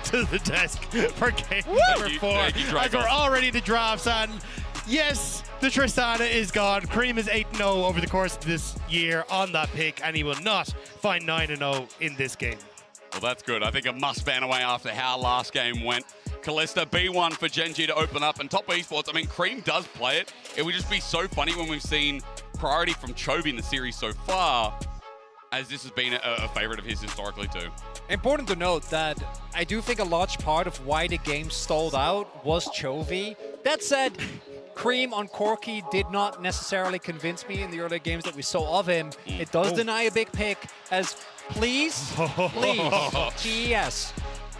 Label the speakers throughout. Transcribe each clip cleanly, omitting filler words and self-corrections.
Speaker 1: to the desk for game number 4 as we're already in the drafts. And yes, the Tristana is gone. Cream is 8-0 over the course of this year on that pick, and he will not find 9-0 in this game.
Speaker 2: Well, that's good. I think it must ban away after how last game went. Kalista, B1 for GENG to open up, and top esports, I mean, Cream does play it. It would just be so funny when we've seen priority from Chovy in the series so far, as this has been a favorite of his historically too.
Speaker 3: Important to note that I do think a large part of why the game stalled out was Chovy. That said, Cream on Corki did not necessarily convince me in the earlier games that we saw of him. It does deny a big pick, as please, TES,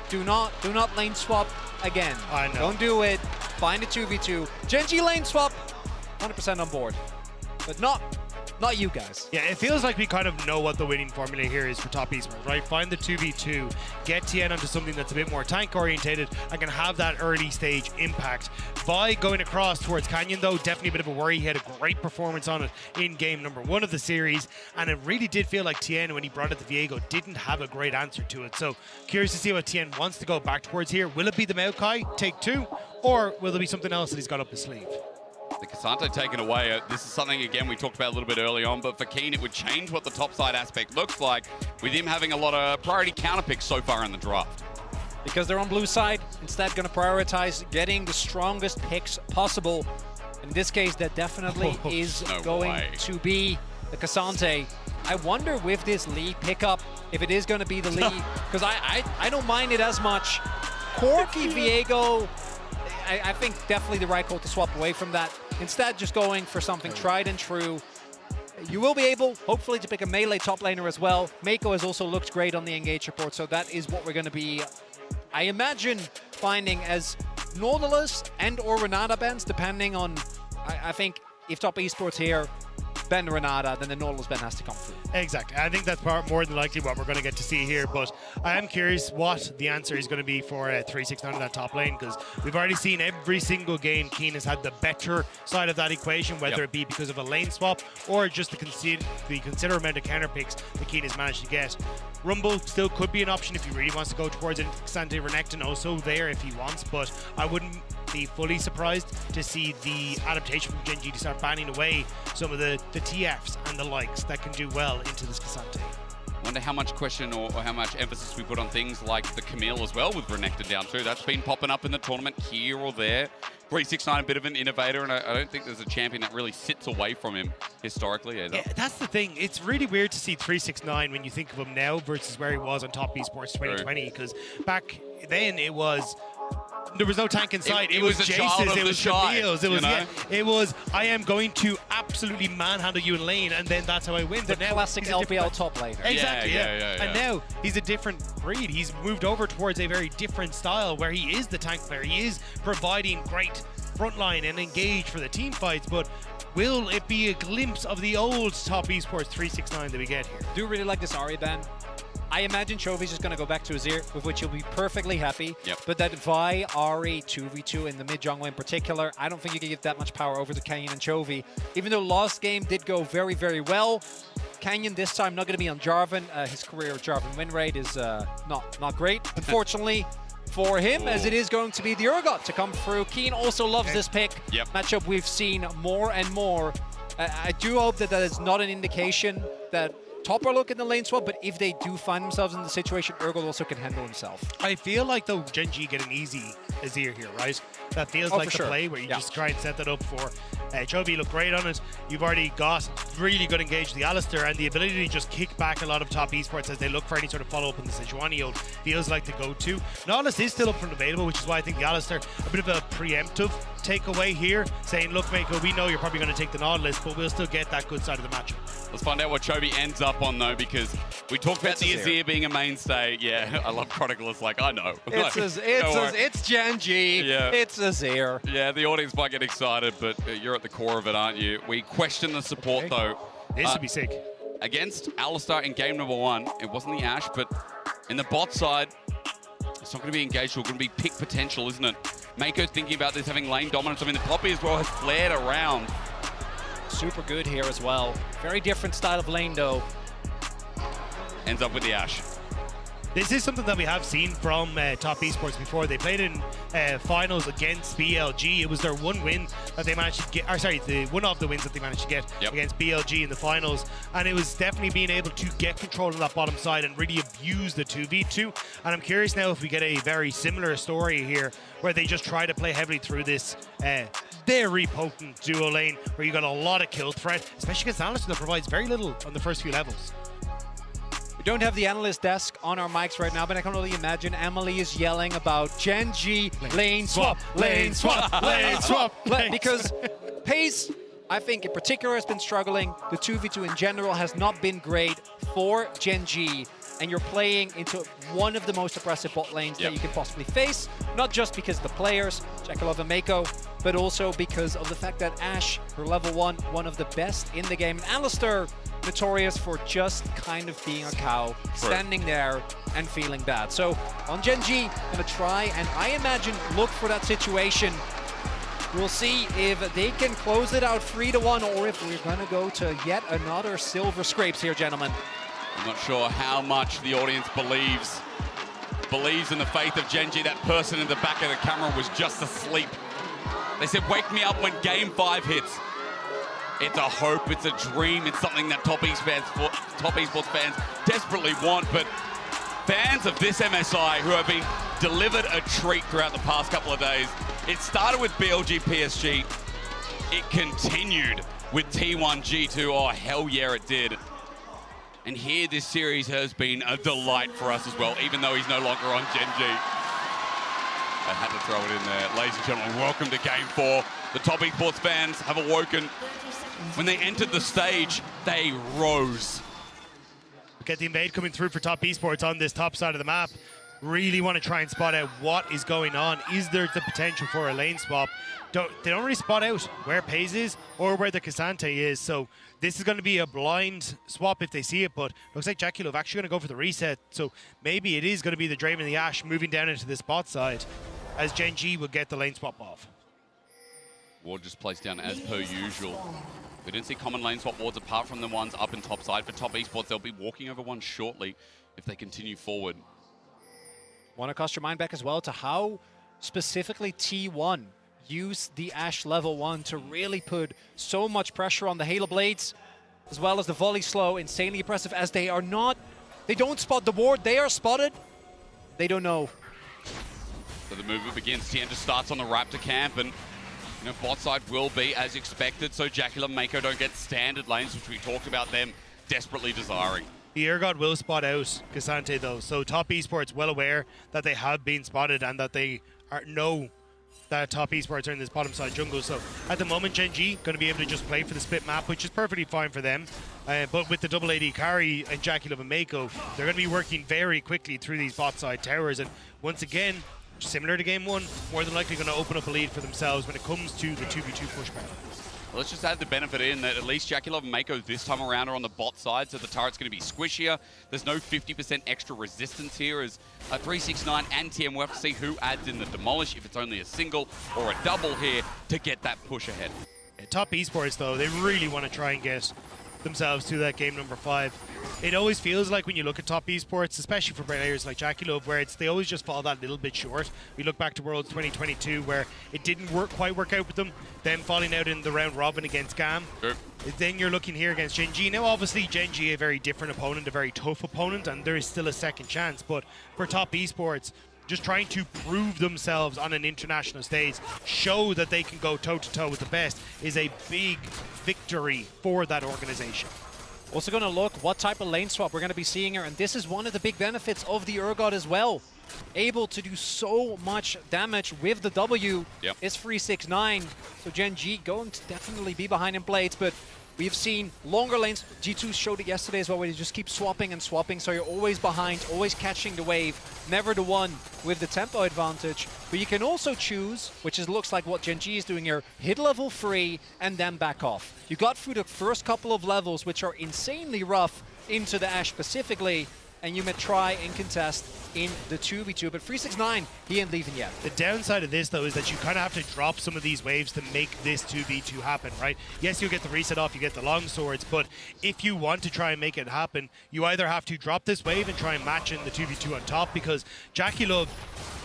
Speaker 3: do not lane swap again.
Speaker 1: I know.
Speaker 3: Don't do it. Find a 2v2. GENG lane swap, 100% on board. But not you guys.
Speaker 1: Yeah, it feels like we kind of know what the winning formula here is for top esports, right? Find the 2v2, get TN onto something that's a bit more tank orientated and can have that early stage impact. Vi going across towards Canyon though, definitely a bit of a worry. He had a great performance on it in game number 1 of the series, and it really did feel like TN, when he brought it to Viego, didn't have a great answer to it. So curious to see what TN wants to go back towards here. Will it be the Maokai, take 2, or will there be something else that he's got up his sleeve?
Speaker 2: The Cassante taken away. This is something, again, we talked about a little bit early on, but for Keen, it would change what the topside aspect looks like with him having a lot of priority counter picks so far in the draft.
Speaker 3: Because they're on blue side, instead going to prioritize getting the strongest picks possible. In this case, that definitely is going to be the Cassante. I wonder with this Lee pickup, if it is going to be the Lee, because I don't mind it as much. Corki Viego, I think definitely the right call to swap away from that. Instead, just going for something tried and true. You will be able, hopefully, to pick a melee top laner as well. Mako has also looked great on the engage support, so that is what we're going to be, I imagine, finding as Nautilus and or Renata bans, depending on, I think, if top esports here Ben Renata, then the Nautilus Ben has to come through.
Speaker 1: Exactly. I think that's more than likely what we're going to get to see here, but I am curious what the answer is going to be for 369 in that top lane, because we've already seen every single game Keen has had the better side of that equation, whether it be because of a lane swap or just the considerable amount of counter picks that Keen has managed to get. Rumble still could be an option if he really wants to go towards it. Sante Renekton also there if he wants, but I wouldn't be fully surprised to see the adaptation from GENG to start banning away some of the TFs and the likes that can do well into this Cassante.
Speaker 2: Wonder how much question or how much emphasis we put on things like the Camille as well with Renekton down too. That's been popping up in the tournament here or there. 369, a bit of an innovator, and I don't think there's a champion that really sits away from him historically either. Yeah,
Speaker 1: that's the thing. It's really weird to see 369 when you think of him now versus where he was on Top Esports 2020, because back then there was no tank in sight. It was Jace's, it was Camille's, it was I am going to absolutely manhandle you in lane, and then that's how I win.
Speaker 3: The classic LPL top laner.
Speaker 1: Exactly, yeah. And now he's a different breed. He's moved over towards a very different style where he is the tank player. He is providing great frontline and engage for the team fights, but will it be a glimpse of the old Top Esports 369 that we get here?
Speaker 3: Do really like this Ahri ban. I imagine Chovy's just going to go back to Azir, with which he'll be perfectly happy. But that Vi, Ahri, 2v2 in the mid-jungle in particular, I don't think you can give that much power over to Canyon and Chovy. Even though last game did go very, very well, Canyon this time not going to be on Jarvan. His career Jarvan win rate is not great, unfortunately for him, as it is going to be the Urgot to come through. Keen also loves this pick. Matchup we've seen more and more. I do hope that that is not an indication that top are looking the lane swap, but if they do find themselves in the situation, Urgot also can handle himself.
Speaker 1: I feel like though GENG get an easy Azir here, right? That feels like the play where you just try and set that up for Chovy. Look great on it. You've already got really good engage the Alistair, and the ability to just kick back a lot of top esports as they look for any sort of follow-up in the Sejuani feels like the go-to. Nautilus is still up and available, which is why I think the Alistair, a bit of a preemptive takeaway here, saying, look, Mako, we know you're probably going to take the Nautilus, but we'll still get that good side of the matchup.
Speaker 2: Let's find out what Chovy ends up on, though, because we talked about the Azir being a mainstay. Yeah, I love Chronicle. It's like, I know.
Speaker 3: It's GENG. It's Azir.
Speaker 2: Yeah, the audience might get excited, but you're at the core of it, aren't you? We question the support, though.
Speaker 1: This would be sick.
Speaker 2: Against Alistar in game number 1, it wasn't the Ashe, but in the bot side, it's not going to be engaged. It's going to be pick potential, isn't it? Mako thinking about this, having lane dominance. I mean, the Poppy as well has flared around.
Speaker 3: Super good here as well. Very different style of lane, though.
Speaker 2: Ends up with the Ashe.
Speaker 1: This is something that we have seen from Top Esports before. They played in finals against BLG. It was their one win that they managed to get, or sorry, one of the wins that they managed to get against BLG in the finals. And it was definitely being able to get control of that bottom side and really abuse the 2v2. And I'm curious now if we get a very similar story here where they just try to play heavily through this very potent duo lane where you got a lot of kill threat, especially against Alistair that provides very little on the first few levels.
Speaker 3: We don't have the analyst desk on our mics right now, but I can only imagine Emily is yelling about GENG, lane swap, lane swap, lane swap. Because Pace, I think in particular, has been struggling. The 2v2 in general has not been great for GENG. And you're playing into one of the most oppressive bot lanes that you can possibly face, not just because of the players, Jekyll and Mako, but also because of the fact that Ashe, her level 1, one of the best in the game, and Alistair, notorious for just kind of being a cow, standing there and feeling bad. So on GENG, gonna try and I imagine look for that situation. We'll see if they can close it out 3-1 or if we're gonna go to yet another silver scrapes here, gentlemen.
Speaker 2: I'm not sure how much the audience believes in the faith of GENG. That person in the back of the camera was just asleep. They said, wake me up when game 5 hits. It's a hope, it's a dream, it's something that Top Esports fans desperately want, but fans of this MSI who have been delivered a treat throughout the past couple of days. It started with BLG PSG. It continued with T1 G2. Oh, hell yeah, it did. And here, this series has been a delight for us as well, even though he's no longer on GENG. I had to throw it in there. Ladies and gentlemen, welcome to Game 4. The Top Esports fans have awoken. When they entered the stage, they rose.
Speaker 1: Get the invade coming through for Top Esports on this top side of the map. Really want to try and spot out what is going on. Is there the potential for a lane swap? They don't really spot out where Paze is or where the Cassante is, so this is going to be a blind swap if they see it, but looks like Jackie Love actually going to go for the reset, so maybe it is going to be the Draven and the Ashe moving down into this bot side as GENG will get the lane swap off.
Speaker 2: Ward just placed down as per usual. We didn't see common lane swap wards apart from the ones up and top side. For Top Esports, they'll be walking over one shortly if they continue forward.
Speaker 3: Want to cast your mind back as well to how specifically T1 used the Ashe level 1 to really put so much pressure on the Halo Blades, as well as the volley slow, insanely impressive as they don't spot the ward, they are spotted, they don't know.
Speaker 2: So the movement begins, Tien just starts on the Raptor camp, and bot side will be as expected, so Jackie and Mako don't get standard lanes, which we talked about them desperately desiring.
Speaker 1: The Air God will spot out Cassante though, so Top Esports well aware that they have been spotted and that they know that Top Esports are in this bottom side jungle. So at the moment, GENG going to be able to just play for the split map, which is perfectly fine for them. But with the double AD carry and Jackie Love and Mako, they're going to be working very quickly through these bot side towers. And once again, similar to game 1, more than likely going to open up a lead for themselves when it comes to the 2v2 pushback.
Speaker 2: Well, let's just add the benefit in that at least Jackie Love and Mako this time around are on the bot side, so the turret's going to be squishier. There's no 50% extra resistance here as 369 and TM will have to see who adds in the demolish, if it's only a single or a double here to get that push ahead.
Speaker 1: Top Esports, though, they really want to try and get themselves to that game number 5. It always feels like when you look at Top Esports, especially for players like Jackie Love, where they always just fall that little bit short. We look back to Worlds 2022 where it didn't quite work out with them, then falling out in the round robin against GAM.
Speaker 2: Sure.
Speaker 1: Then you're looking here against GENG. Now obviously GENG a very different opponent, a very tough opponent, and there is still a second chance, but for Top Esports, just trying to prove themselves on an international stage, show that they can go toe-to-toe with the best, is a big victory for that organization.
Speaker 3: Also going to look what type of lane swap we're going to be seeing here, and this is one of the big benefits of the Urgot as well. Able to do so much damage with the W is 369, so GENG going to definitely be behind in blades, but we've seen longer lanes. G2 showed it yesterday as well, where you just keep swapping and swapping, so you're always behind, always catching the wave, never the one with the tempo advantage. But you can also choose, which looks like what GENG is doing here, hit level 3 and then back off. You got through the first couple of levels, which are insanely rough, into the Ashe specifically, and you may try and contest in the 2v2, but 369, he ain't leaving yet.
Speaker 1: The downside of this, though, is that you kind of have to drop some of these waves to make this 2v2 happen, right? Yes, you'll get the reset off, you get the long swords, but if you want to try and make it happen, you either have to drop this wave and try and match in the 2v2 on top, because JackeyLove,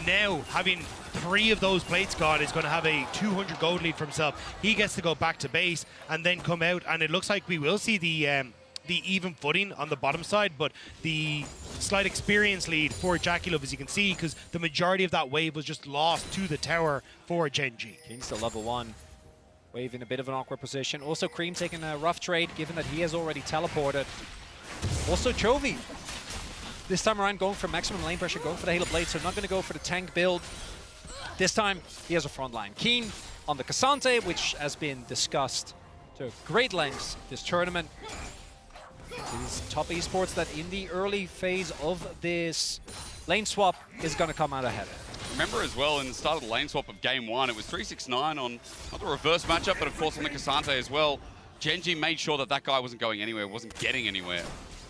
Speaker 1: now having 3 of those plates gone, is going to have a 200 gold lead for himself. He gets to go back to base and then come out, and it looks like we will see the even footing on the bottom side, but the slight experience lead for JackeyLove, as you can see, because the majority of that wave was just lost to the tower for GENG.
Speaker 3: King's still level 1. Wave in a bit of an awkward position. Also, Cream taking a rough trade, given that he has already teleported. Also, Chovy, this time around, going for maximum lane pressure, going for the Halo Blade, so not going to go for the tank build. This time, he has a front line. Keen on the Cassante, which has been discussed to great lengths this tournament. These top esports that in the early phase of this lane swap is going to come out ahead.
Speaker 2: Remember as well, in the start of the lane swap of game 1, it was 369 on not the reverse matchup, but of course on the Cassante as well. GENG made sure that that guy wasn't going anywhere, wasn't getting anywhere,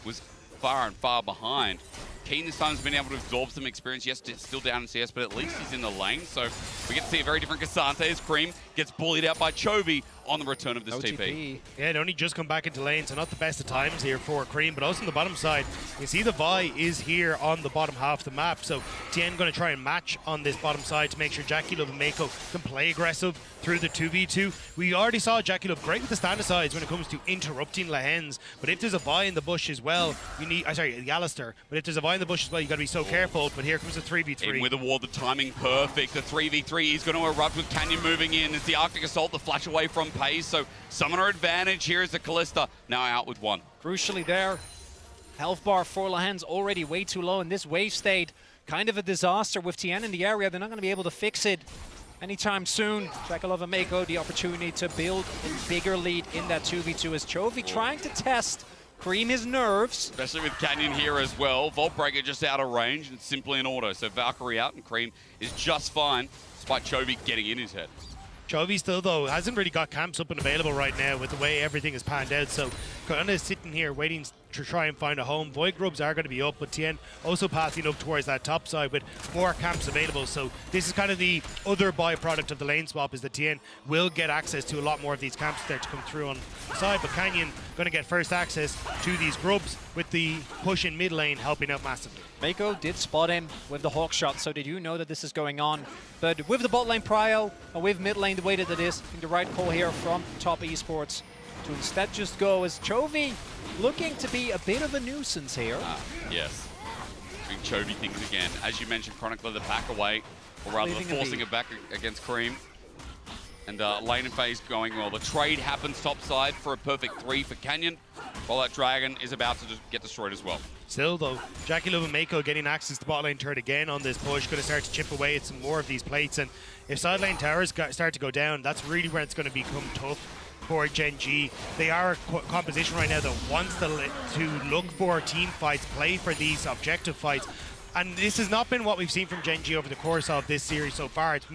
Speaker 2: was far and far behind. Keen this time has been able to absorb some experience. Yes, it's still down in CS, but at least he's in the lane. So we get to see a very different Cassante as Cream gets bullied out by Chovy on the return of this TP.
Speaker 1: Yeah, it only just come back into lane, so not the best of times here for Cream, but also on the bottom side, you can see the Vi is here on the bottom half of the map, so TN going to try and match on this bottom side to make sure JackeyLove and Mako can play aggressive through the 2v2. We already saw JackeyLove great with the stand-asides when it comes to interrupting Lahens, but if there's a Vi in the bush as well, you need, the Alistair, but if there's a Vi in the bush as well, you got to be so careful, but here comes a 3v3.
Speaker 2: In with the ward, the timing perfect, the 3v3 is going to erupt with Canyon moving in. It's the Arctic Assault, the flash away from Pace, so summoner advantage. Here is the Callista, now out with 1.
Speaker 3: Crucially there, health bar for Lahens already way too low, and this wave stayed kind of a disaster with TN in the area. They're not going to be able to fix it anytime soon. JackeyLove and Mako the opportunity to build a bigger lead in that 2v2 as Chovy trying to test Cream his nerves.
Speaker 2: Especially with Canyon here as well. Vault Breaker just out of range, and it's simply an auto. So Valkyrie out and Cream is just fine, despite Chovy getting in his head.
Speaker 1: Chovy still, though, hasn't really got camps up and available right now with the way everything is panned out, so kind of sitting here waiting to try and find a home. Void Grubs are going to be up, but Tien also passing up towards that top side with more camps available, so this is kind of the other byproduct of the lane swap, is that Tien will get access to a lot more of these camps there to come through on the side, but Canyon going to get first access to these Grubs with the push in mid lane helping out massively.
Speaker 3: Mako did spot him with the Hawk shot, so they do know that this is going on. But with the bot lane prio and with mid lane the way that it is, I think the right call here from Top Esports to instead just go as Chovy looking to be a bit of a nuisance here.
Speaker 2: Yes. Doing Chovy things again. As you mentioned, Chronicler the back away, or rather forcing it back against Cream. And lane and phase going well. The trade happens top side for a perfect 3 for Canyon, while that Dragon is about to just get destroyed as well.
Speaker 1: Still, though, JackeyLove and Mako getting access to bot lane turret again on this push, going to start to chip away at some more of these plates. And if side lane towers start to go down, that's really where it's going to become tough for GENG. They are a composition right now that wants to look for team fights, play for these objective fights. And this has not been what we've seen from GENG over the course of this series so far. It's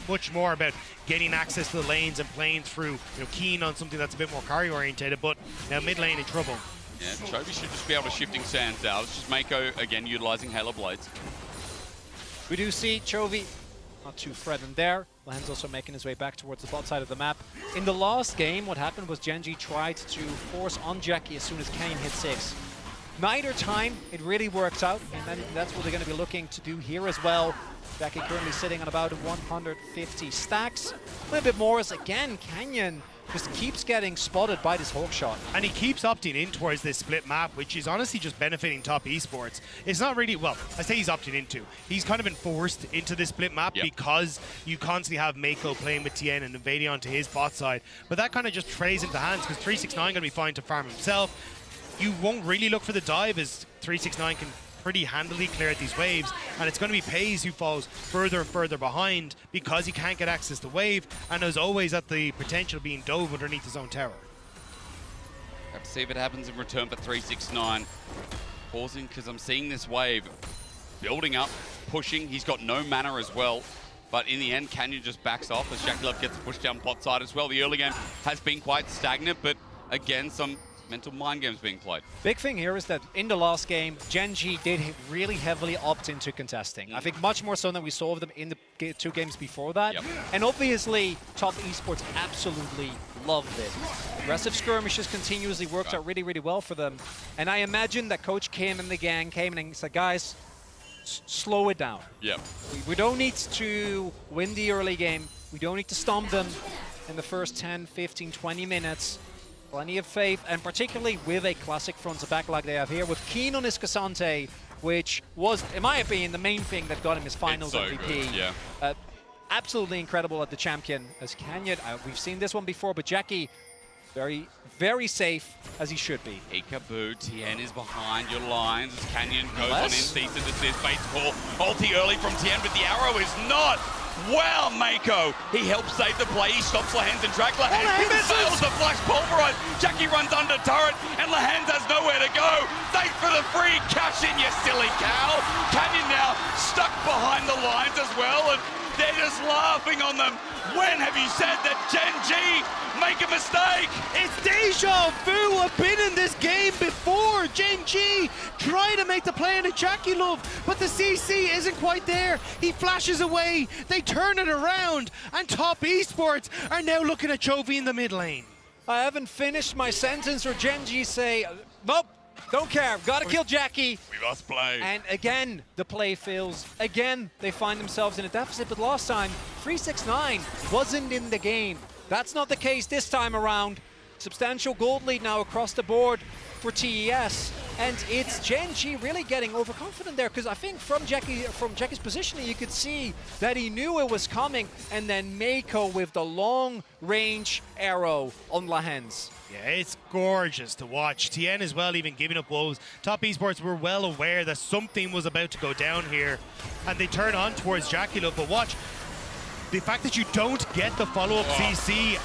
Speaker 1: much more about getting access to the lanes and playing through, keen on something that's a bit more carry orientated, but now mid lane in trouble.
Speaker 2: Yeah, Chovy should just be able to shifting sands out. It's just Mako again utilizing Halo Blades.
Speaker 3: We do see Chovy not too threatened there. Lahens also making his way back towards the bot side of the map. In the last game, what happened was GENG tried to force on Jackie as soon as Canyon hit 6. Neither time it really worked out, and then that's what they're going to be looking to do here as well. Jackie currently sitting on about 150 stacks. A little bit more as, again, Canyon just keeps getting spotted by this Hawk shot.
Speaker 1: And he keeps opting in towards this split map, which is honestly just benefiting Top Esports. It's not really, well, I say he's opting into. He's kind of been forced into this split map because you constantly have Mako playing with Tien and invading onto his bot side. But that kind of just trays into hands because 369 going to be fine to farm himself. You won't really look for the dive as 369 can pretty handily clear out these waves, and it's going to be Pays who falls further and further behind because he can't get access to wave, and is always at the potential of being dove underneath his own tower.
Speaker 2: Have to see if it happens in return for 369. Pausing because I'm seeing this wave building up, pushing. He's got no mana as well, but in the end, Canyon just backs off as JackeyLove gets pushed down bot side as well. The early game has been quite stagnant, but again, some mental mind games being played.
Speaker 3: Big thing here is that in the last game, GENG did really heavily opt into contesting. I think much more so than we saw of them in the 2 games before that.
Speaker 2: Yep.
Speaker 3: And obviously, Top Esports absolutely loved it. Aggressive skirmishes continuously worked out really, really well for them. And I imagine that Coach Kim and the gang came and said, guys, slow it down.
Speaker 2: Yep.
Speaker 3: We don't need to win the early game. We don't need to stomp them in the first 10, 15, 20 minutes. Plenty of faith, and particularly with a classic front to back like they have here, with Keen on his Cassante, which was, in my opinion, the main thing that got him his finals
Speaker 2: so
Speaker 3: MVP.
Speaker 2: Good, yeah.
Speaker 3: Absolutely incredible at the champion as Canyon. We've seen this one before, but Jackie, very, very safe, as he should be.
Speaker 2: Peekaboo, Tien is behind your lines as Canyon goes on in, cease and desist, base call. Ulti early from Tien, but the arrow is not. Wow, Mako, he helps save the play. He stops Lahans and track. Lahans fails the flash pulverize. Jackie runs under turret, and Lahans has nowhere to go. Thanks for the free cash in, you silly cow. Canyon now stuck behind the lines as well, and they're just laughing on them. When have you said that GENG make a mistake?
Speaker 1: It's deja vu. I've been in this game before. GENG try to make the play on a Jackie Love, but the CC isn't quite there. He flashes away. They turn it around, and Top Esports are now looking at Chovy in the mid lane.
Speaker 3: I haven't finished my sentence, or GENG say, nope, don't care, gotta kill Jackie.
Speaker 2: We must play.
Speaker 3: And again, the play fails. Again, they find themselves in a deficit, but last time, 369 wasn't in the game. That's not the case this time around. Substantial gold lead now across the board for TES, and it's GENG really getting overconfident there, because I think from Jackie's positioning, you could see that he knew it was coming, and then Mako with the long-range arrow on Lahans.
Speaker 1: Yeah, it's gorgeous to watch. Tien as well, even giving up woes. Top Esports were well aware that something was about to go down here, and they turn on towards Jackie Love, but watch, the fact that you don't get the follow-up CC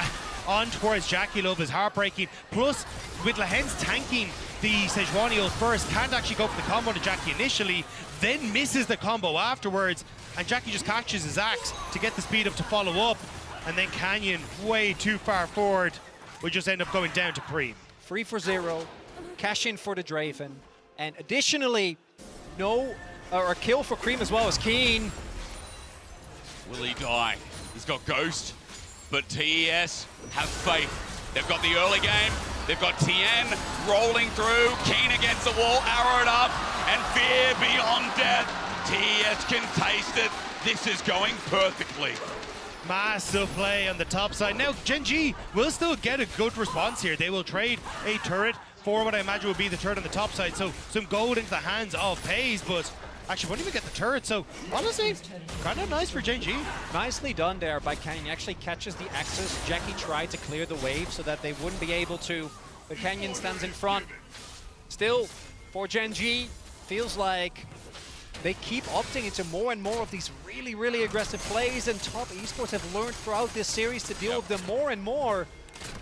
Speaker 1: on towards Jackie Love is heartbreaking. Plus, with Lahens tanking the Sejuani ult first, can't actually go for the combo to Jackie initially, then misses the combo afterwards, and Jackie just catches his axe to get the speed up to follow up, and then Canyon, way too far forward, will just end up going down to Cream.
Speaker 3: 3 for 0, cash in for the Draven, and additionally, a kill for Cream as well as Keen.
Speaker 2: Will he die? He's got Ghost, but TES have faith. They've got the early game. They've got Tien rolling through, Keen against the wall, arrowed up, and fear beyond death. TES can taste it. This is going perfectly.
Speaker 1: Massive play on the top side. Now, GENG will still get a good response here. They will trade a turret for what I imagine will be the turret on the top side. So some gold into the hands of FaZe, but actually won't even get the turret. So honestly, kind of nice for GENG.
Speaker 3: Nicely done there by Canyon. He actually catches the axis. Jackie tried to clear the wave so that they wouldn't be able to, but Canyon stands in front. Still, for GENG, feels like they keep opting into more and more of these really, really aggressive plays, and Top Esports have learned throughout this series to deal with them more and more.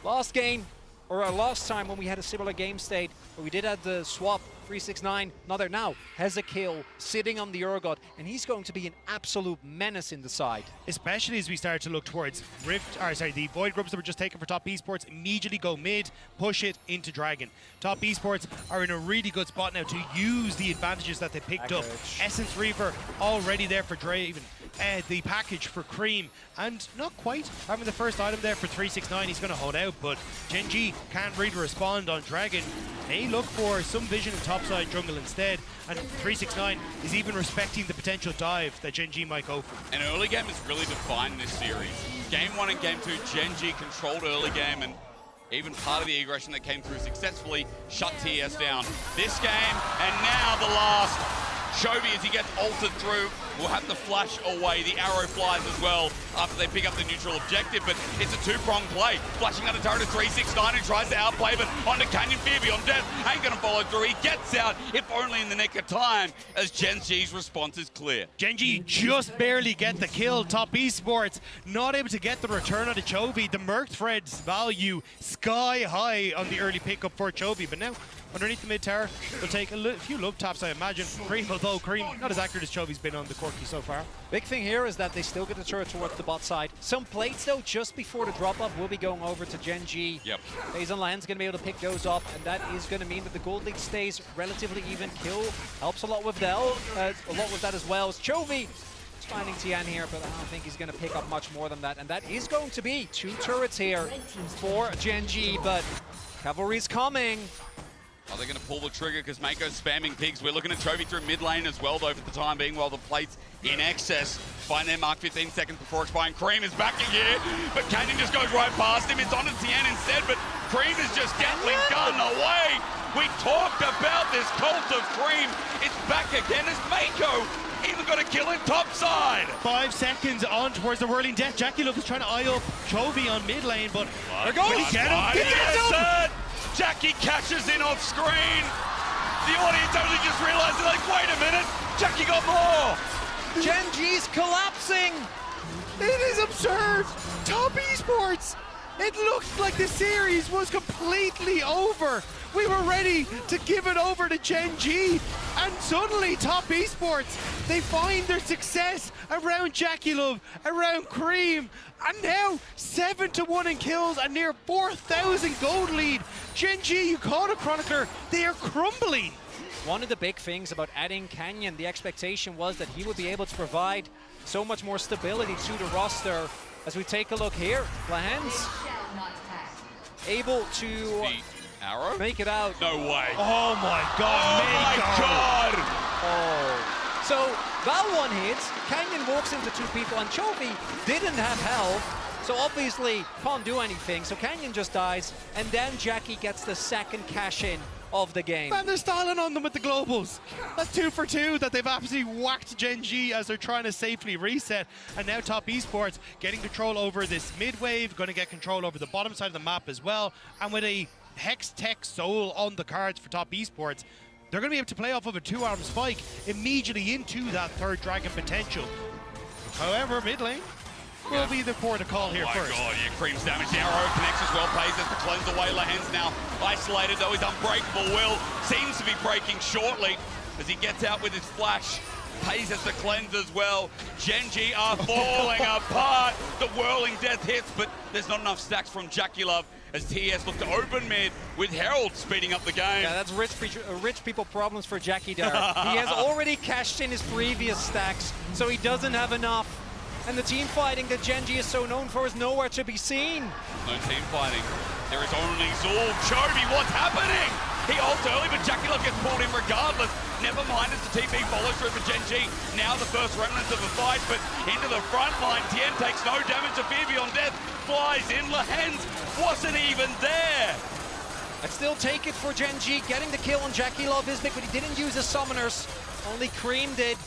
Speaker 3: Last game, or last time when we had a similar game state, where we did have the swap, 369, not there now, has a kill, sitting on the Urgot, and he's going to be an absolute menace in the side.
Speaker 1: Especially as we start to look towards the Void groups that were just taken for Top Esports, immediately go mid, push it into Dragon. Top Esports are in a really good spot now to use the advantages that they picked up. Essence Reaver already there for Draven. The package for Cream, and not quite having the first item there for 369. He's going to hold out, but GENG can't really respond on Dragon. They look for some vision in topside jungle instead, and 369 is even respecting the potential dive that GENG might go for.
Speaker 2: And early game is really defined in this series. Game 1 and Game 2, GENG controlled early game, and even part of the aggression that came through successfully shut TES down. This game, and now the last. Chovy, as he gets altered through, will have to flash away. The arrow flies as well after they pick up the neutral objective, but it's a two-pronged play. Flashing under turret to 369 and tries to outplay, but onto Canyon, fear beyond death. Ain't gonna follow through. He gets out, if only in the nick of time, as GENG's response is clear.
Speaker 1: GENG just barely get the kill. Top Esports not able to get the return on the Chovy. The Merc Thread's value sky high on the early pickup for Chovy, but now underneath the mid tower, they'll take a few love taps, I imagine. Cream, although Cream not as accurate as Chovy's been on the Corki so far.
Speaker 3: Big thing here is that they still get the turret towards the bot side. Some plates, though, just before the drop-off will be going over to GENG.
Speaker 2: Yep.
Speaker 3: FaZe and Lions going to be able to pick those up, and that is going to mean that the gold lead stays relatively even. Kill helps a lot with a lot with that as well. As Chovy is finding TN here, but I don't think he's going to pick up much more than that. And that is going to be 2 turrets here for GENG, but Cavalry's coming.
Speaker 2: Are they going to pull the trigger because Mako's spamming pigs? We're looking at Chovy through mid lane as well, though, for the time being, while the plates in excess find their mark 15 seconds before expiring. Cream is back here, but Canyon just goes right past him. It's on to Tien instead, but Cream is just Gatling gun away. We talked about this cult of Cream. It's back again as Mako even got a kill in top side.
Speaker 1: 5 seconds on towards the whirling death. Jackie Love is trying to eye up Chovy on mid lane, but they're going to get him.
Speaker 2: Yes, Jackie catches in off screen. The audience only just realized, like, wait a minute, Jackie got more.
Speaker 3: GENG's collapsing.
Speaker 1: It is absurd. Top Esports. It looked like the series was completely over. We were ready to give it over to GENG, and suddenly Top Esports, they find their success around Jackie Love, around Cream, and now 7-1 in kills and near 4,000 gold lead. GENG, you called it, Chronicler, they are crumbling.
Speaker 3: One of the big things about adding Canyon, the expectation was that he would be able to provide so much more stability to the roster. As we take a look here, Lahens able to
Speaker 2: Arrow?
Speaker 3: make it out.
Speaker 2: No way.
Speaker 1: Oh my God,
Speaker 2: Oh my God!
Speaker 3: Oh. So that one hits, Canyon walks into 2 people, and Chovy didn't have health, so obviously can't do anything, so Canyon just dies, and then Jackie gets the second cash-in of the game.
Speaker 1: Man, they're styling on them with the globals. That's 2 for 2 that they've absolutely whacked GENG as they're trying to safely reset. And now Top Esports getting control over this mid wave, going to get control over the bottom side of the map as well. And with a Hex Tech Soul on the cards for Top Esports, they're going to be able to play off of a 2-arm spike immediately into that 3rd dragon potential. However, mid lane will be the port of call here first.
Speaker 2: Oh my God, yeah, Cream's damage. The arrow connects as well. Pays as the cleanse away. Lahens now isolated, though. His unbreakable will seems to be breaking shortly as he gets out with his flash. Pays as the cleanse as well. GENG are falling apart. The whirling death hits, but there's not enough stacks from Jackie Love as TES look to open mid with Herald speeding up the game.
Speaker 3: Yeah, that's rich people problems for Jackie there. He has already cashed in his previous stacks, so he doesn't have enough. And the team fighting that GENG is so known for is nowhere to be seen.
Speaker 2: No team fighting. There is only Zul. Chovy, what's happening? He ults early, but Jackie Love gets pulled in regardless. Never mind as the TP follows through for GENG. Now the first remnants of the fight, but into the front line. Tien takes no damage to Fear Beyond Death. Flies in. Lahens wasn't even there.
Speaker 3: I'd still take it for GENG. Getting the kill on Jackie Love is big, but he didn't use his summoners. Only Cream did.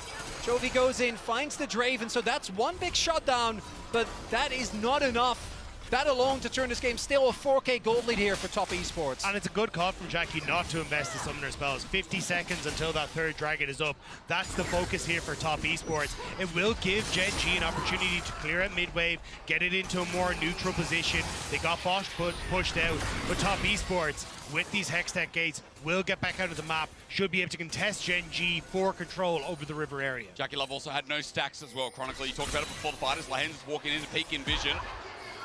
Speaker 3: Chovy goes in, finds the Draven, so that's one big shutdown, but that is not enough. That alone to turn this game. Still a 4K gold lead here for Top Esports.
Speaker 1: And it's a good call from Jackie not to invest the summoner spells. 50 seconds until that 3rd dragon is up. That's the focus here for Top Esports. It will give GENG an opportunity to clear out mid-wave, get it into a more neutral position. They got Bosch pushed out, but Top Esports, with these Hextech gates, will get back out of the map, should be able to contest GENG for control over the river area.
Speaker 2: Jackie Love also had no stacks as well, Chronically. You talked about it before the fighters. Lahens is walking into peak in vision.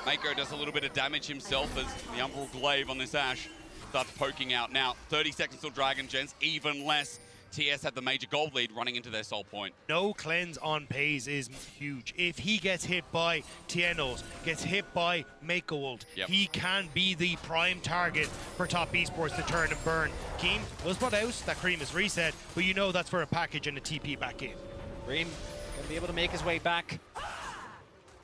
Speaker 2: Mako does a little bit of damage himself as the Umbral Glaive on this Ashe starts poking out. Now, 30 seconds till Dragon Gens, even less. TS had the major gold lead running into their soul point.
Speaker 1: No cleanse on Pays is huge. If he gets hit by Tienos, gets hit by Mako ult, he can be the prime target for Top Esports to turn and burn. Keen was put out, that Cream is reset, but you know that's for a package and a TP back in.
Speaker 3: Cream gonna be able to make his way back.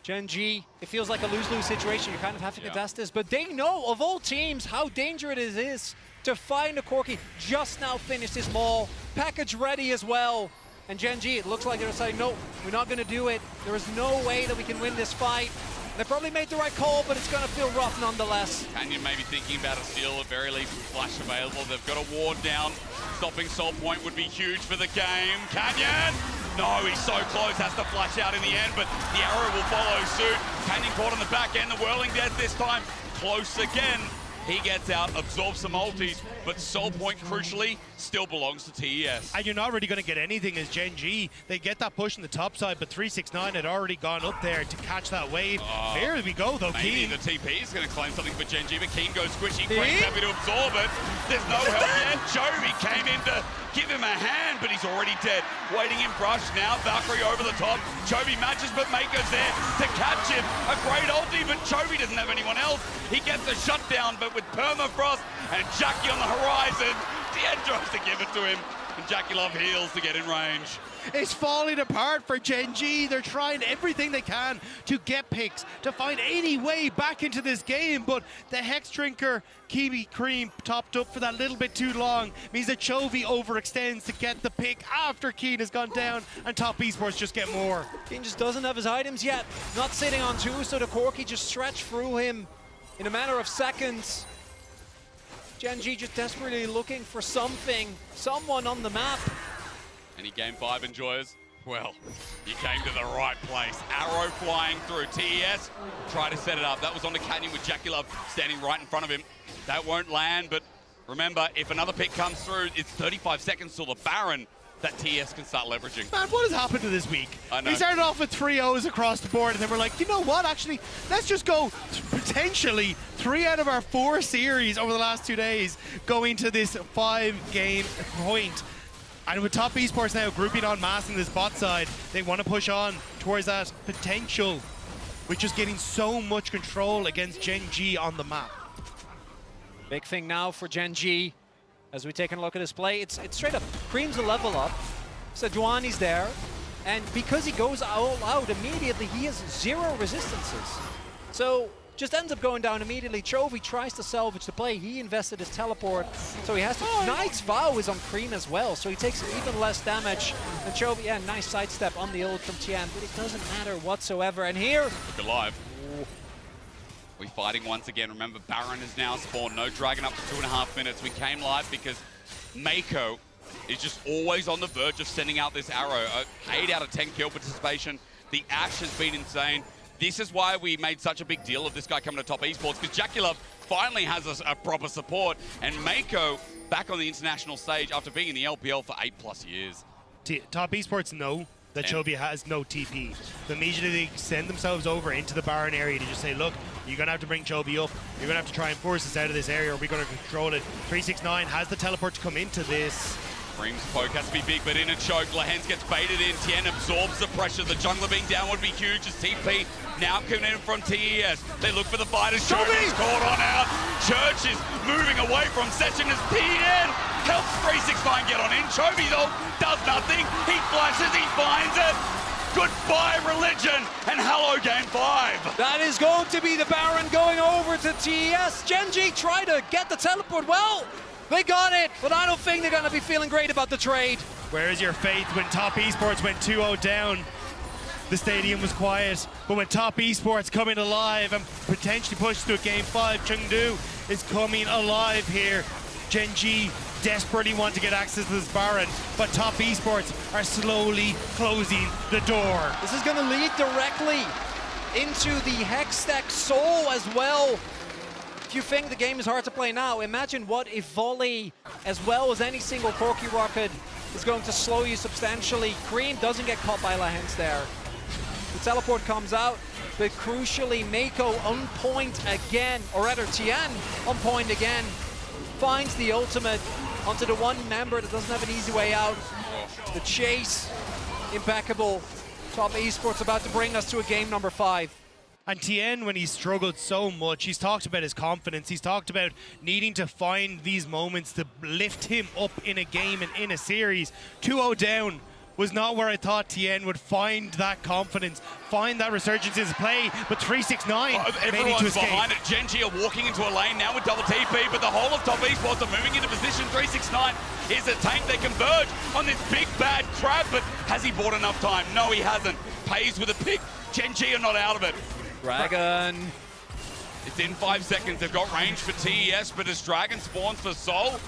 Speaker 3: GENG, it feels like a lose-lose situation. You kind of have to contest this, but they know, of all teams, how dangerous it is to find a Corki. Just now finished his maul, package ready as well. And GENG, it looks like they're saying, no, we're not going to do it. There is no way that we can win this fight. They probably made the right call, but it's going to feel rough nonetheless.
Speaker 2: Canyon may be thinking about a steal, at very least flash available. They've got a ward down. Stopping soul point would be huge for the game. Canyon! No, he's so close, has to flash out in the end, but the arrow will follow suit. Canyon caught on the back end, the whirling death this time. Close again. He gets out, absorbs some ultis, but soul point crucially still belongs to TES.
Speaker 1: And you're not really going to get anything as GENG. They get that push on the top side, but 369 had already gone up there to catch that wave. There we go, though,
Speaker 2: Maybe
Speaker 1: Keen.
Speaker 2: the TP is going to claim something for GENG, but Keen goes squishy. Cream's happy to absorb it. There's no help yet. Jovi came in to give him a hand, but he's already dead. Waiting in brush now. Valkyrie over the top. Jovi matches, but Mako's there to catch him. A great ulti, but Jovi doesn't have anyone else. He gets the shutdown, but with permafrost and Jackie on the horizon, TN tries to give it to him, and Jackie Love heals to get in range.
Speaker 1: It's falling apart for GENG. They're trying everything they can to get picks, to find any way back into this game, but the Hex Drinker Kiwi Cream topped up for that little bit too long means that Chovy overextends to get the pick after Keen has gone down, and Top Esports just get more.
Speaker 3: Keen just doesn't have his items yet. Not sitting on two, so the Corki just stretched through him in a matter of seconds. GENG just desperately looking for something, someone on the map.
Speaker 2: Any game 5 enjoyers? Well, you came to the right place. Arrow flying through. TES try to set it up. That was on the canyon with Jackie Love standing right in front of him. That won't land, but remember, if another pick comes through, it's 35 seconds till the Baron that TES can start leveraging.
Speaker 1: Man, what has happened to this week?
Speaker 2: I know.
Speaker 1: We started off with 3-0s across the board, and then we're like, you know what, actually, let's just go potentially 3 out of our 4 series over the last 2 days going to this 5-game point. And with Top Esports now grouping on mass in this bot side, they want to push on towards that potential, with just getting so much control against GENG on the map.
Speaker 3: Big thing now for GENG. As we take a look at his play, it's straight up. Cream's a level up. Sejuani's there. And because he goes all out immediately, he has 0 resistances. So just ends up going down immediately. Chovy tries to salvage the play. He invested his teleport, so he has to. Knight's Vow is on Cream as well, so he takes even less damage. And Chovy, yeah, nice sidestep on the ult from Tian, but it doesn't matter whatsoever. And here,
Speaker 2: look alive. We fighting once again. Remember, Baron is now spawned. No Dragon up to 2.5 minutes. We came live because Mako is just always on the verge of sending out this arrow. 8 out of 10 kill participation. The Ash has been insane. This is why we made such a big deal of this guy coming to Top Esports, because Jackie Love finally has a proper support, and Mako back on the international stage after being in the LPL for 8+ years.
Speaker 1: Top Esports know that Chovy has no TP. So immediately they send themselves over into the Baron area to just say, look, you're going to have to bring Chovy up. You're going to have to try and force us out of this area, or we're going to control it. 369 has the teleport to come into this.
Speaker 2: Cream's poke has to be big, but in a choke, Lahens gets baited in. Tien absorbs the pressure. The jungler being down would be huge as TP now coming in from TES. They look for the fighters. Chovy's caught on out. Church is moving away from Session as Tien helps 369 get on in. Chovy, though, does nothing. He flashes, he finds it. Goodbye, religion, and hello, game 5.
Speaker 3: that is going to be the Baron going over to TES. GENG try to get the teleport. Well, they got it, but I don't think they're going to be feeling great about the trade.
Speaker 1: Where is your faith when Top Esports went 2-0 down? The stadium was quiet, but when Top Esports coming alive and potentially pushed to a game 5, Chengdu is coming alive here. GENG desperately want to get access to this Baron, but Top Esports are slowly closing the door.
Speaker 3: This is going to lead directly into the Hex Stack Soul as well. If you think the game is hard to play now, imagine what if Volley, as well as any single Corki Rocket, is going to slow you substantially. Cream doesn't get caught by Lahens there. The teleport comes out, but crucially, Mako on point again, or rather Tian on point again, finds the ultimate onto the one member that doesn't have an easy way out. The chase, impeccable. Top Esports about to bring us to a game number 5.
Speaker 1: And Tien, when he's struggled so much, he's talked about his confidence. He's talked about needing to find these moments to lift him up in a game and in a series. 2-0 down was not where I thought Tien would find that confidence, find that resurgence in his play, but 369
Speaker 2: everyone's behind it. GENG are walking into a lane now with double TP, but the whole of Top Esports are moving into position. 369 is a tank. They converge on this big bad crab, but has he bought enough time? No, he hasn't. Pays with a pick. GENG are not out of it.
Speaker 3: Dragon.
Speaker 2: It's in 5 seconds. They've got range for TES, but as Dragon spawns for Soul,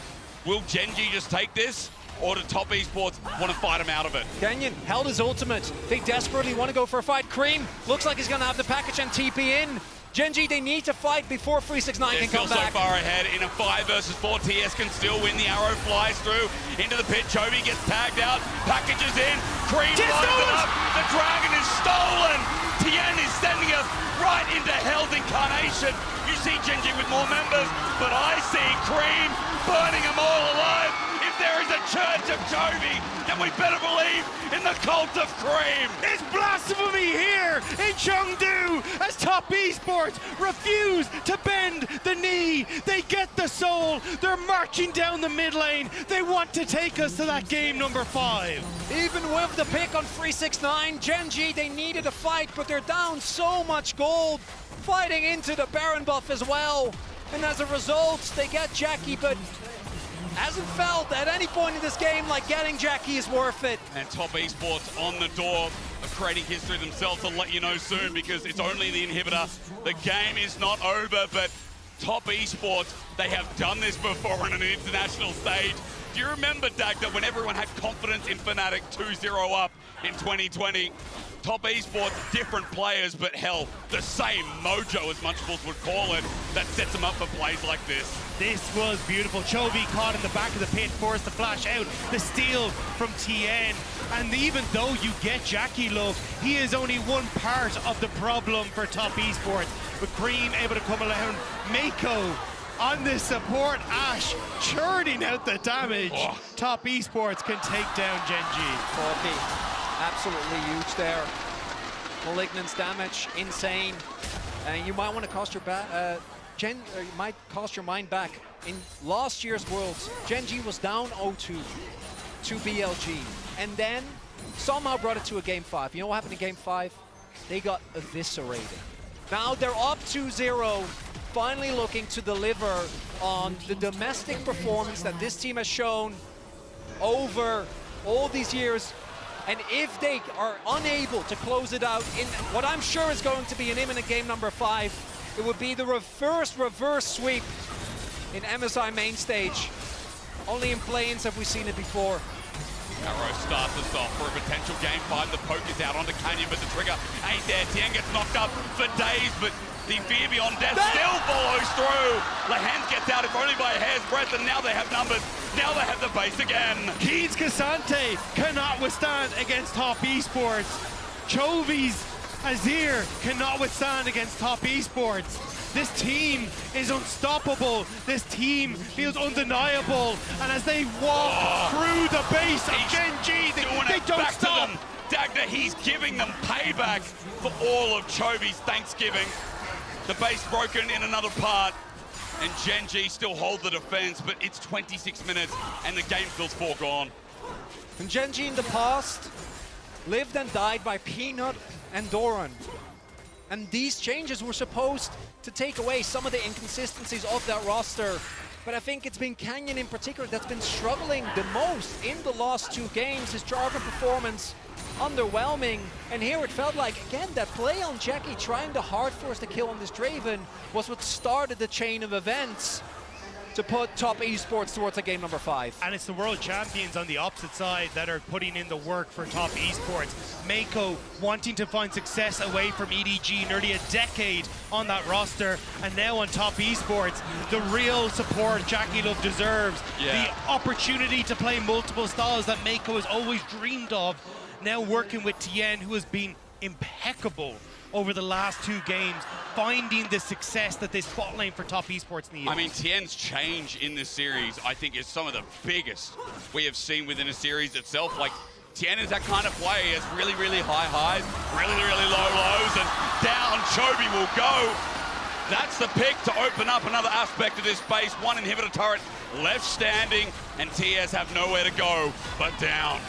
Speaker 2: will GENG just take this? Or do Top Esports want to fight him out of it?
Speaker 3: Kenyon held his ultimate. They desperately want to go for a fight. Cream looks like he's going to have the package and TP in. GENG, they need to fight before 369
Speaker 2: They're
Speaker 3: can come
Speaker 2: still
Speaker 3: back.
Speaker 2: so far ahead in a 5 versus 4. TS can still win. The arrow flies through into the pit. Chovy gets tagged out, packages in. Cream lines it up. The dragon is stolen. Tien is sending us right into Hell's Incarnation. You see GENG with more members, but I see Cream burning them all alive. If there is a church of Chovy, then we better believe in the cult of Cream.
Speaker 1: It's blasphemy here in Chengdu as Top Esports refuse to bend the knee. They get the soul. They're marching down the mid lane. They want to take us to that game number 5.
Speaker 3: Even with the pick on 369, GENG, they needed a fight, but they're down so much gold, fighting into the Baron buff as well. And as a result, they get Jackie, but hasn't felt at any point in this game like getting Jackie is worth it.
Speaker 2: And Top Esports on the door of creating history themselves. I'll let you know soon because it's only the inhibitor. The game is not over, but Top Esports, they have done this before on an international stage. Do you remember, Dag, that when everyone had confidence in Fnatic 2-0 up in 2020, Top Esports, different players, but hell, the same mojo, as Munchables would call it, that sets them up for plays like this.
Speaker 1: This was beautiful. Chovy caught in the back of the pit, forced the flash out, the steal from Tien. And even though you get Jackie love, he is only one part of the problem for Top Esports. With Cream able to come around, Mako on the support, Ash churning out the damage.
Speaker 2: Oh.
Speaker 1: Top Esports can take down GENG.
Speaker 3: 40, absolutely huge there. Malignance damage, insane. And you might want to cost your you might cost your mind back. In last year's Worlds, GENG was down 0-2 to BLG, and then somehow brought it to a game 5. You know what happened in game 5? They got eviscerated. Now they're up 2-0, finally looking to deliver on the domestic performance that this team has shown over all these years. And if they are unable to close it out in what I'm sure is going to be an imminent game number 5, it would be the reverse sweep in MSI main stage. Only in play-ins have we seen it before.
Speaker 2: Arrow starts us off for a potential game 5. The poke is out onto Canyon, but the trigger ain't there. Tien gets knocked up for days, but the fear beyond death still follows through. Lehans gets out, if only by a hair's breadth, and now they have numbers. Now they have the base again.
Speaker 1: Keys Cassante cannot withstand against Top Esports. Chovy's Azir cannot withstand against Top Esports. This team is unstoppable. This team feels undeniable. And as they walk through the base of GENG, they don't stop.
Speaker 2: Dagda, he's giving them payback for all of Chovy's Thanksgiving. The base broken in another part, and GENG still hold the defense, but it's 26 minutes, and the game feels foregone.
Speaker 3: And GENG in the past lived and died by Peanut and Doran. And these changes were supposed to take away some of the inconsistencies of that roster. But I think it's been Canyon in particular that's been struggling the most in the last 2 games. His Jarvan performance underwhelming. And here it felt like, again, that play on Jackie trying to hard force the kill on this Draven was what started the chain of events to put Top Esports towards a game number 5.
Speaker 1: And it's the world champions on the opposite side that are putting in the work for Top Esports. Mako wanting to find success away from EDG, nearly a decade on that roster, and now on Top Esports, the real support Jackie Love deserves.
Speaker 2: Yeah.
Speaker 1: The opportunity to play multiple styles that Mako has always dreamed of, now working with Tien, who has been impeccable over the last 2 games, finding the success that this bot lane for Top Esports needs.
Speaker 2: I mean, Tien's change in this series, I think, is some of the biggest we have seen within a series itself. Like, Tien is that kind of player. He has really, really high highs, really, really low lows, and down Chovy will go. That's the pick to open up another aspect of this base. 1 inhibitor turret left standing, and TES have nowhere to go but down.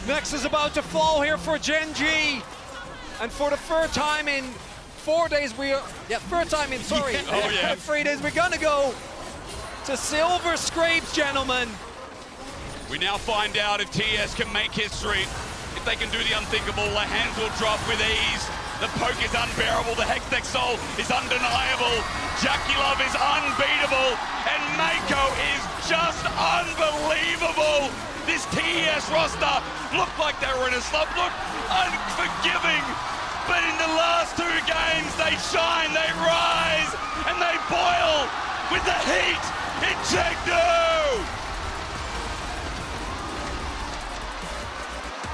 Speaker 3: Next is about to fall here for GENG. And for the third time in 4 days, third time in, sorry.
Speaker 2: Yeah. Oh, yeah.
Speaker 3: 3 days, we're gonna go to Silver Scrapes, gentlemen.
Speaker 2: We now find out if TES can make history, if they can do the unthinkable. Lehans will drop with ease. The poke is unbearable. The Hextech Soul is undeniable. Jackie Love is unbeatable. And Mako is just unbelievable. This TES roster looked like they were in a slump, looked unforgiving. But in the last 2 games, they they shine, they rise, and they boil with the heat in Chengdu!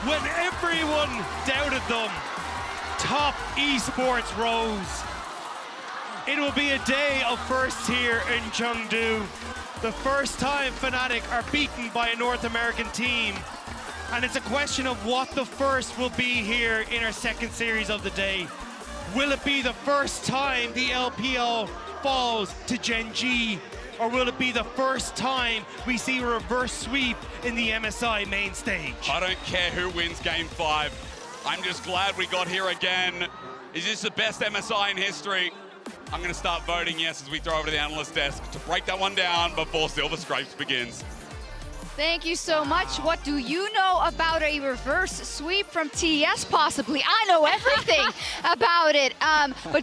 Speaker 1: When everyone doubted them, top esports rose. It will be a day of firsts here in Chengdu. The first time Fnatic are beaten by a North American team. And it's a question of what the first will be here in our second series of the day. Will it be the first time the LPL falls to GENG? Or will it be the first time we see a reverse sweep in the MSI main stage?
Speaker 2: I don't care who wins Game 5. I'm just glad we got here again. Is this the best MSI in history? I'm going to start voting yes as we throw over to the analyst desk to break that one down before Silver Scrapes begins.
Speaker 4: Thank you so much. What do you know about a reverse sweep from TES possibly? I know everything about it. But